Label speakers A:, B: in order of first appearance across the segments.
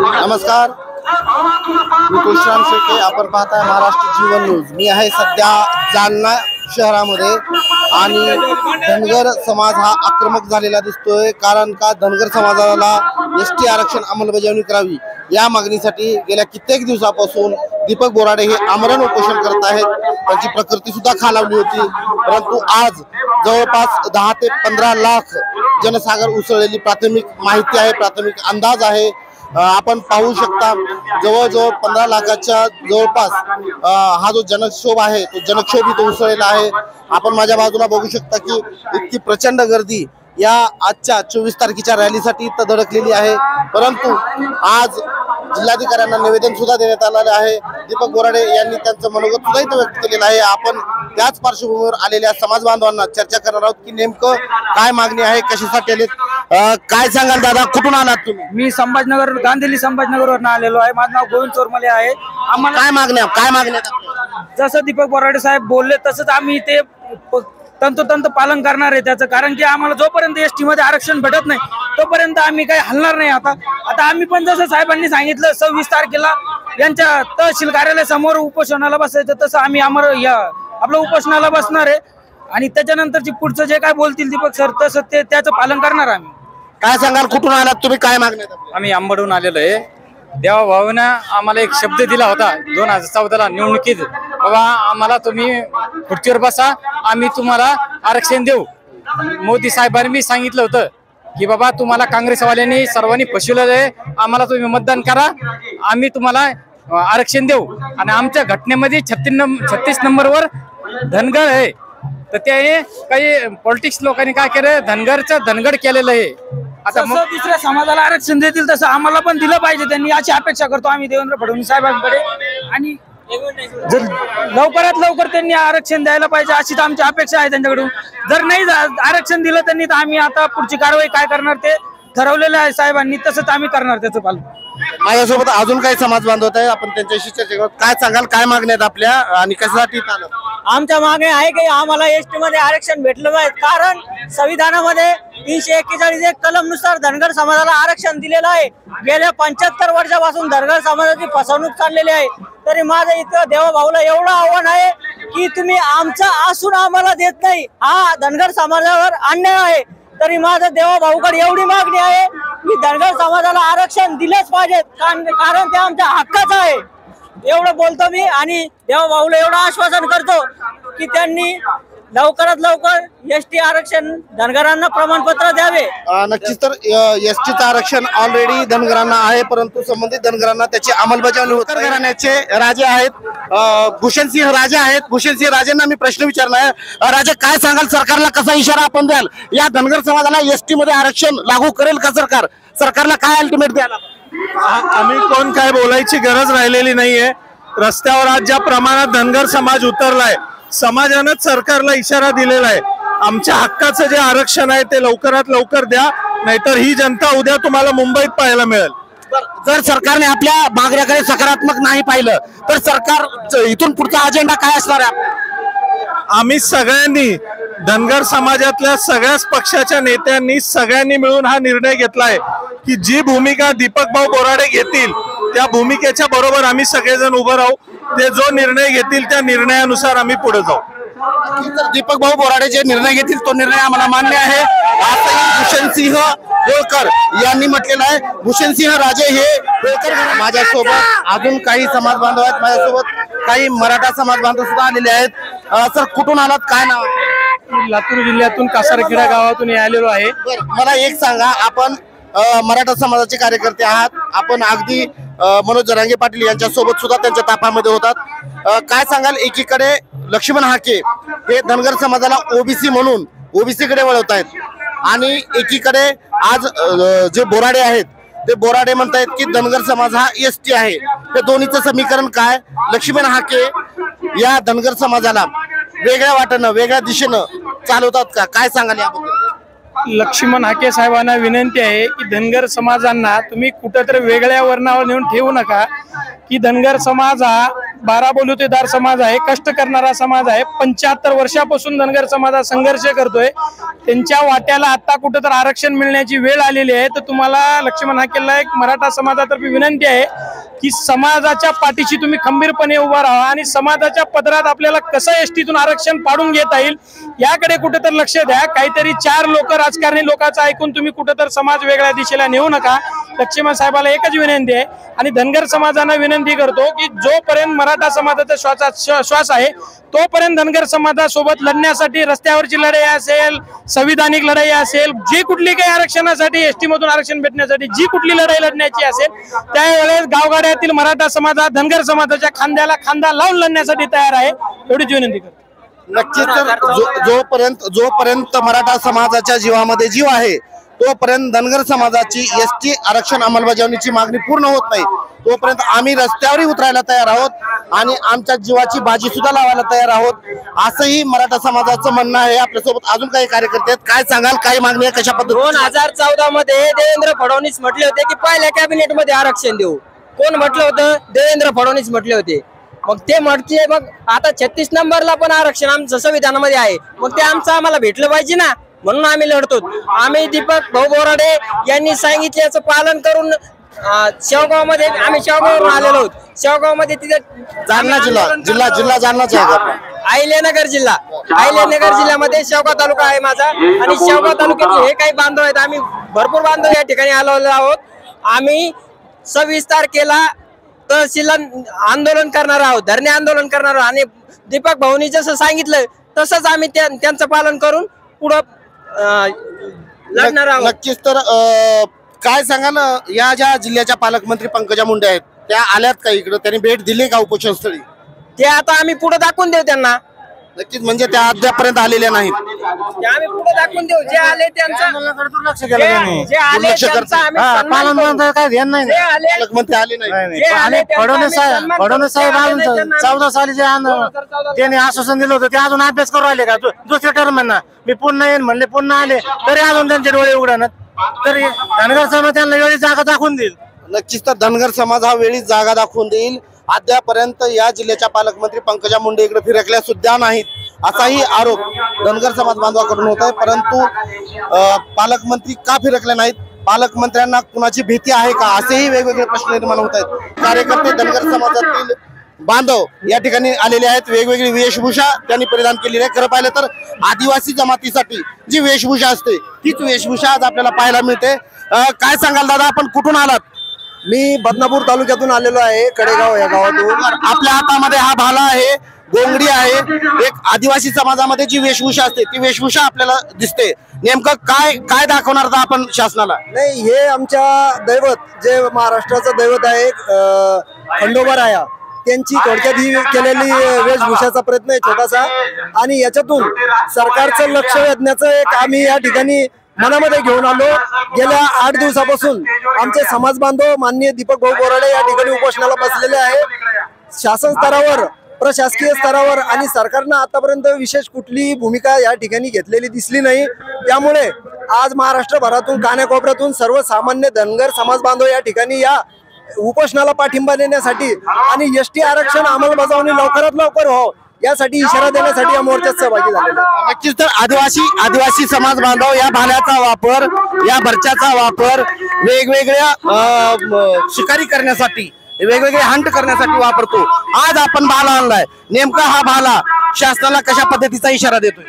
A: नमस्कार, मी तुषार शेटे. आपण पाहताय महाराष्ट्र जीवन न्यूज. मी आहे सध्या जालना शहरामध्ये आणि धनगर समाज हा आक्रमक झालेला दिसतोय. कारण का धनगर समाजाला एसटी आरक्षण अंमलबजावणी करावी या मागणीसाठी गेल्या कित्येक दिवसापासून दीपक बोराडे हे आमरण उपोषण करत आहेत. त्यांची प्रकृती सुद्धा खालावली होती, परंतु आज जवळपास 10 ते 15 लाख जनसागर उसळलेली प्राथमिक माहिती आहे, प्राथमिक अंदाज आहे. आपण पाहू शकता जवळजवळ 15 लाखाच्या जवळपास हा जो जनक्षोभ आहे तो जनक्षोभ इथे उसळलेला आहे. आपण माझ्या बाजूला बघू शकता की इतकी प्रचंड गर्दी या आजच्या 24 तारखेच्या रॅलीसाठी इथं धडकलेली आहे. परंतु आज जिल्हाधिकाऱ्यांना निवेदन सुद्धा देण्यात आलेलं आहे. दीपक बोराडे यांनी त्यांचं मनोगत सुद्धा इथं व्यक्त केलेलं आहे. आपण त्याच पार्श्वभूमीवर आलेल्या समाज बांधवांना चर्चा करणार आहोत की नेमकं काय मागणी आहे, कशासाठी आलेत. काय सांगाल दादा, कुठून आलात तुम्ही?
B: मी संभाजीनगर, गांधीली संभाजीनगरवरून आलेलो आहे. माझं नाव गोविंद चोरमले आहे. आम्हाला
A: काय मागण्या
B: जसं दीपक बोराडे साहेब बोलले तसंच आम्ही इथे तंतोतंत पालन करणार आहे त्याचं. कारण की आम्हाला जोपर्यंत एसटी मध्ये आरक्षण भेटत नाही तोपर्यंत आम्ही काही हलणार नाही. आता आम्ही पण जसं साहेबांनी सांगितलं 26 तारखेला यांच्या तहसील कार्यालयासमोर उपोषणाला बसायचं, तसं आम्ही आपलं उपोषणाला बसणार आहे. आणि त्याच्यानंतरची पुढचं जे काय बोलतील दीपक सर तसं त्याचं पालन करणार आम्ही.
A: काय सांगाल, कुठून आलात तुम्ही, काय मागण्या?
C: आम्ही आंबडून आलेलो आहे. देवा भाऊनं आम्हाला एक शब्द दिला होता 2014ला निवडणुकीत, बाबा आम्हाला तुम्ही खुर्चीवर बसा, आम्ही तुम्हाला आरक्षण देऊ. मोदी साहेबांनी सांगितलं होतं की बाबा तुम्हाला काँग्रेसवाल्यांनी सर्वांनी फसवलेलं आहे, आम्हाला तुम्ही मतदान करा, आम्ही तुम्हाला आरक्षण देऊ. आणि आमच्या घटनेमध्ये 36 नंबरवर धनगर आहे. तर ते काही पॉलिटिक्स लोकांनी काय केलं, धनगड केलेलं आहे. आता
B: दुसऱ्या समाजाला आरक्षण देतील तसं आम्हाला पण दिलं पाहिजे त्यांनी, अशी अपेक्षा करतो आम्ही देवेंद्र फडणवीस साहेबांकडे. आणि जर लवकरात लवकर त्यांनी आरक्षण द्यायला पाहिजे अशीच आमची अपेक्षा आहे त्यांच्याकडून. जर नाही आरक्षण दिलं त्यांनी तर आम्ही आता पुढची कारवाई काय करणार ते ठरवलेलं आहे साहेबांनी, तसंच आम्ही करणार त्याचं पालन.
A: माझ्यासोबत अजून काही समाज बांधव आहे, आपण त्यांच्याशी चर्चा करू. काय सांगाल, काय मागण्या आहेत आपल्या आणि कशासाठी?
D: आमच्या मागणी आहे की आम्हाला एसटी मध्ये आरक्षण भेटलं पाहिजे. कारण संविधानामध्ये 341 कलम नुसार धनगर समाजाला आरक्षण दिलेलं आहे. गेल्या 75 वर्षापासून धनगर समाजाची फसवणूक चाललेली आहे. तरी माझं इथं देवाभाऊला एवढं आव्हान आहे की तुम्ही आमचं असून आम्हाला देत नाही, हा धनगर समाजावर अन्याय आहे. तरी माझं देवाभाऊकडे एवढी मागणी आहे की धनगर समाजाला आरक्षण दिलेच पाहिजे, कारण ते आमच्या हक्काचं आहे. एवढं बोलतो मी आणि देवाभाऊला एवढं आश्वासन करतो की त्यांनी लवकरात लवकर एसटी आरक्षण धनगरांना प्रमाणपत्र द्यावे.
A: नक्कीच. तर एसटीचं आरक्षण ऑलरेडी धनगरांना आहे, परंतु संबंधित धनगरांना त्याची अंमलबजावणी होत नाही. घराण्याचे राजे आहेत, भूषणसिंह राजे आहेत. भूषणसिंह राजेंना मी प्रश्न विचारला आहे. राजे, काय सांगाल, सरकारला कसा इशारा आपण द्याल? या धनगर समाजाला एसटी मध्ये आरक्षण लागू करेल का सरकारला काय अल्टिमेट द्यायला?
E: आम्ही कोण काय बोलायची गरज राहिलेली नाहीये. रस्त्यावर आज ज्या प्रमाणात धनगर समाज उतरलाय, समाजानंच सरकारला इशारा दिलेला आहे. आमच्या हक्काचं जे आरक्षण आहे ते लवकरात लवकर द्या, नाहीतर ही जनता उद्या तुम्हाला मुंबईत पाहायला मिळेल.
A: जर सरकारने आपल्या मागण्याकडे सकारात्मक नाही पाहिलं तर सरकार इथून पुढचा अजेंडा काय असणार आहे?
E: आम्ही सगळ्यांनी, धनगर समाजातल्या सगळ्याच पक्षाच्या नेत्यांनी सगळ्यांनी मिळून हा निर्णय घेतलाय की जी भूमिका दीपक भाऊ बोराडे घेतील त्या भूमिकेच्या बरोबर आम्ही सगळेजण उभं राहू. ते जो निर्णय घेतील त्या निर्णयानुसार आम्ही पुढे जाऊ.
A: दीपक भाऊ बोराडे जे निर्णय घेतील तो निर्णय आम्हाला मान्य आहे, असंही भूषणसिंह होळकर यांनी म्हटलेलं आहे. भूषणसिंह राजे हे होळकर. माझ्यासोबत अजून काही समाज बांधव आहेत, माझ्यासोबत काही मराठा समाज बांधव सुद्धा आलेले आहेत. सर, कुठून आलात, काय नाव?
B: लातूर जिल्ह्यातून कासारखेडा गावातून आलेलो आहे.
A: मला एक सांगा, आपण मराठा समाजाचे कार्यकर्ते आहात, आपण अगदी मनोज जरांगे पाटील यांच्या सोबत सुद्धा त्यांच्या ताफ्यामध्ये होतात. काय सांगाल, एकीकडे लक्ष्मण हाके हे धनगर समाजाला ओबीसी म्हणून ओबीसी कडे वळवत आहेत आणि एकीकडे आज जे बोराडे आहेत ते बोराडे म्हणतायत की धनगर समाज हा एसटी आहे. ते दोन्हीचं समीकरण काय? लक्ष्मण हाके या धनगर समाजाला वेगळ्या वाटेनं, वेगळ्या दिशेनं चालवतात का? काय सांगाल याबद्दल?
B: लक्ष्मण हाके साहेबांना विनंती आहे की धनगर समाजांना तुम्ही कुठेतरी वेगळ्या वर्णावर नेऊन ठेवू नका. की धनगर समाज हा 12 बलुतेदार समाज आहे, कष्ट करणारा समाज आहे. 75 वर्षापासून धनगर समाज हा संघर्ष करतोय. त्यांच्या वाट्याला आता कुठं तर आरक्षण मिळण्याची वेळ आलेली आहे. तर तुम्हाला लक्ष्मण हाकेला एक मराठा समाजातर्फे विनंती आहे की समाजाच्या पाठीशी तुम्ही खंबीरपणे उभा राहा आणि समाजाच्या पदरात आपल्याला कसं एसटीतून आरक्षण पाडून घेता येईल याकडे कुठे तर लक्ष द्या. काहीतरी 4 लोक राजकारणी लोकांचं ऐकून तुम्ही कुठे तर समाज वेगळ्या दिशेला नेऊ नका. लक्ष्मण साहेबाला एकच विनंती आहे आणि धनगर समाजांना विनंती करतो की जोपर्यंत मराठा समाजाचा श्वास आहे तोपर्यंत धनगर समाजासोबत लढण्यासाठी रस्त्यावरची लढाई असेल, संविधानिक लढाई असेल, जी कुठली काही आरक्षणासाठी एसटी मधून आरक्षण भेटण्यासाठी जी कुठली लढाई लढण्याची असेल त्यावेळेस गावगाड्यातील मराठा समाज हा धनगर समाजाच्या खांद्याला खांदा लावून लढण्यासाठी तयार आहे, एवढीच विनंती करतो.
A: नक्कीच. तर जोपर्यंत मराठा समाजाच्या जीवामध्ये जीव आहे तोपर्यंत धनगर समाजाची एसटी आरक्षण अंमलबजावणीची मागणी पूर्ण होत नाही तोपर्यंत आम्ही रस्त्यावरही उतरायला तयार आहोत आणि आमच्या जीवाची बाजी सुद्धा लावायला तयार आहोत, असंही मराठा समाजाचं म्हणणं आहे. आपल्यासोबत अजून काही कार्यकर्ते आहेत, काय सांगाल, काही मागणी आहे, कशा पद्धतीने?
D: 2014 मध्ये देवेंद्र फडणवीस म्हटले होते की पहिल्या कॅबिनेट मध्ये आरक्षण देऊ. कोण म्हटलं होतं? देवेंद्र फडणवीस म्हटले होते. मग ते म्हणते मग आता 36 नंबरला पण आरक्षण आमचं संविधानामध्ये आहे, मग ते आमचं आम्हाला भेटलं पाहिजे ना, म्हणून आम्ही लढतो. आम्ही दीपक भाऊ बोराडे यांनी सांगितल्याचं पालन करून शेवगाव मध्ये आम्ही शेवगाववरून आलेलो आहोत. शेवगाव मध्ये तिथे
A: जालना जिल्हा जालनाच आहे का?
D: अहिल्यानगर जिल्ह्यामध्ये शेवगाव तालुका आहे माझा आणि शेवगाव तालुक्यात हे काही बांधव आहेत. आम्ही भरपूर बांधव या ठिकाणी आलो आहोत. आम्ही 26 तारखेला तहसील आंदोलन करणार आहोत, धरणे आंदोलन करणार आहोत आणि दीपक भाऊनी जसं सांगितलं तसंच आम्ही त्यांचं पालन करून पुढं लढणार आहोत.
A: नक्कीच. तर काय सांगाल, या ज्या जिल्ह्याच्या पालकमंत्री पंकजा मुंडे आहेत त्या आल्यात का इकडे? त्यांनी भेट दिली का उपोषणस्थळी?
D: ते आता आम्ही पुढे दाखवून देऊ त्यांना.
A: नक्कीच. म्हणजे त्या अद्यापर्यंत आलेल्या नाहीत.
D: ते आम्ही पुढे दाखवून देऊ. जे आले त्यांचं
A: दुर्लक्ष केलं त्यांनी.
D: जे आले
A: दुर्लक्ष
D: त्यांचा
A: करतात.
D: आम्ही सन्मान करू.
F: काय ध्यान नाही.
D: जे आले
A: पालकमंत्री आले नाही.
D: जे आले त्यांचा आम्ही सन्मान करू.
F: फडणवीस साहेब
D: जे आले
F: अजून
D: त्यांना
F: 14 साली जे
D: 2014
F: त्यांनी आश्वासन दिलं होतं ते अजून अभ्यास करू राहिले का? दुसऱ्या टर्म म्हणणार मी पुन्हा येईन म्हणले, पुन्हा आले तरी अजून त्यांचे डोळे उघडणार. तरी धनगर समाज त्यांना वेळी जागा दाखवून देईल.
A: नक्कीच. तर धनगर समाज हा वेळीच जागा दाखवून देईल. अद्यापर्यंत या जिल्ह्याच्या पालकमंत्री पंकजा मुंडे इकडे फिरकल्या सुद्धा नाहीत असाही आरोप धनगर समाज बांधवाकडून होत आहे. परंतु पालकमंत्री का फिरकले नाहीत, पालकमंत्र्यांना कुणाची भीती आहे का, असेही वेगवेगळे प्रश्न निर्माण होत आहेत. कार्यकर्ते धनगर समाजातील बांधव या ठिकाणी आलेले आहेत. वेगवेगळी वेशभूषा त्यांनी परिधान केलेली आहे. खरं पाहिलं तर आदिवासी जमातीसाठी जी वेशभूषा असते तीच वेशभूषा आज आपल्याला पाहायला मिळते. काय सांगाल दादा, आपण कुठून आलात?
G: मी बदनापूर तालुक्यातून आलेलो आहे, कडेगाव या गावातून.
A: आपल्या हातामध्ये हा भाला आहे, गोंगडी आहे. एक आदिवासी समाजामध्ये जी वेशभूषा असते ती वेशभूषा आपल्याला दिसते. नेमकं काय काय दाखवणार होता आपण शासनाला?
G: नाही, हे आमच्या दैवत जे महाराष्ट्राचं दैवत आहे खंडोबाराया, त्यांची थोडक्यात ही केलेली वेशभूषाचा प्रयत्न आहे छोटासा. आणि याच्यातून सरकारचं लक्ष वेधण्याचं एक आम्ही या ठिकाणी मनामध्ये घेऊन आलो. गेल्या 8 दिवसापासून आमचे समाज बांधव माननीय दीपक भाऊ बोराडे या ठिकाणी उपोषणाला बसलेले आहे. शासन स्तरावर, प्रशासकीय स्तरावर आणि सरकारनं आतापर्यंत विशेष कुठलीही भूमिका या ठिकाणी घेतलेली दिसली नाही. त्यामुळे आज महाराष्ट्रभरातून कानाकोपऱ्यातून सर्वसामान्य धनगर समाज बांधव या ठिकाणी या उपोषणाला पाठिंबा देण्यासाठी आणि एसटी आरक्षण अंमलबजावणी लवकरात लवकर व्हावं यासाठी इशारा देण्यासाठी या मोर्चात सहभागी झालेले.
A: नक्कीच. तर आदिवासी समाज बांधव या भाल्याचा वापर, या बर्चाचा वापर वेगवेगळ्या शिकारी करण्यासाठी, वेगवेगळे हंट करण्यासाठी वापरतो. आज आपण भाला आणलाय, नेमका हा भाला शासनाला कशा पद्धतीचा इशारा देतोय?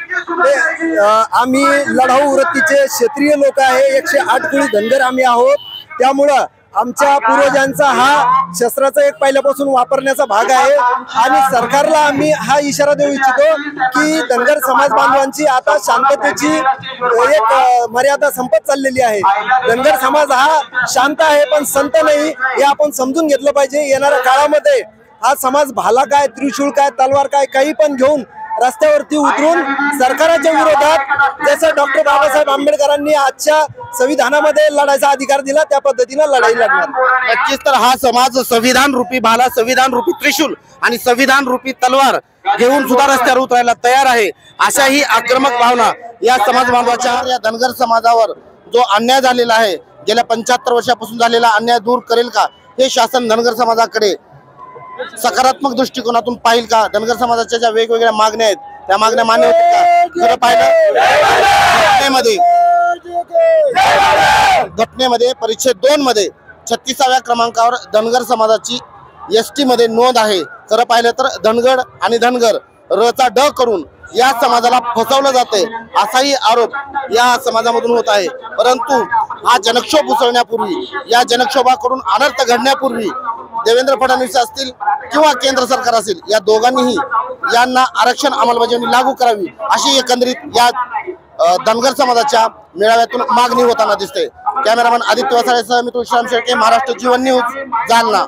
G: आम्ही लढाऊ वृत्तीचे क्षेत्रीय लोक आहे, 108 कुळी धनगर आम्ही आहोत. त्यामुळं आमच्या पूर्वजांचा हा शस्त्राचा एक पहिल्यापासून वापरण्याचा भाग आहे आणि सरकारला आम्ही हा इशारा देऊ इच्छितो की धनगर समाज बांधवांची आता शांततेची एक मर्यादा संपत चाललेली आहे. धनगर समाज हा शांत आहे पण संत नाही, हे आपण समजून घेतलं पाहिजे. येणाऱ्या काळामध्ये हा समाज भाला काय, त्रिशूळ काय, तलवार काय, काही पण घेऊन रस्त्यावरती उतरून सरकारच्या विरोधात जसं डॉक्टर बाबासाहेब आंबेडकरांनी आजच्या संविधानामध्ये लढायचा अधिकार दिला त्या पद्धतीने लढाई लढणार.
A: नक्कीच. तर हा समाज संविधान रूपी भाला, संविधान रूपी त्रिशूल आणि संविधान रूपी तलवार घेऊन सुद्धा रस्त्यावर उतरायला तयार आहे. अशाही आक्रमक भावना या समाज बांधवाच्या, या धनगर समाजावर जो अन्याय झालेला आहे, गेल्या 75 वर्षापासून झालेला अन्याय दूर करेल का हे शासन धनगर समाजाकडे सकारात्मक दृष्टिकोनातून पाहिल का? धनगर समाजाच्या ज्या वेगवेगळ्या मागण्या आहेत त्या मागण्या मान्य होतील का? खरं पाहिलं घटनेमध्ये परिच्छेद 2 मध्ये 36व्या क्रमांकावर धनगर समाजाची एसटी मध्ये नोंद आहे. खरं पाहिलं तर धनगड आणि धनगर रचा ड करून या समाजाला फसवलं जाते असाही आरोप या समाजामधून होत आहे. परंतु हा जनक्षोभ उसळण्यापूर्वी, या जनक्षोभाकडून अनर्थ घडण्यापूर्वी देवेंद्र फडणवीस असतील किंवा केंद्र सरकार असेल या दोघांनीही यांना आरक्षण अंमलबजावणी लागू करावी अशी एकंदरीत या धनगर समाजाच्या मेळाव्यातून मागणी होताना दिसते. कॅमेरामॅन आदित्य वसाळेसह मी तुळशीराम शेळके, महाराष्ट्र जीवन न्यूज, जालना.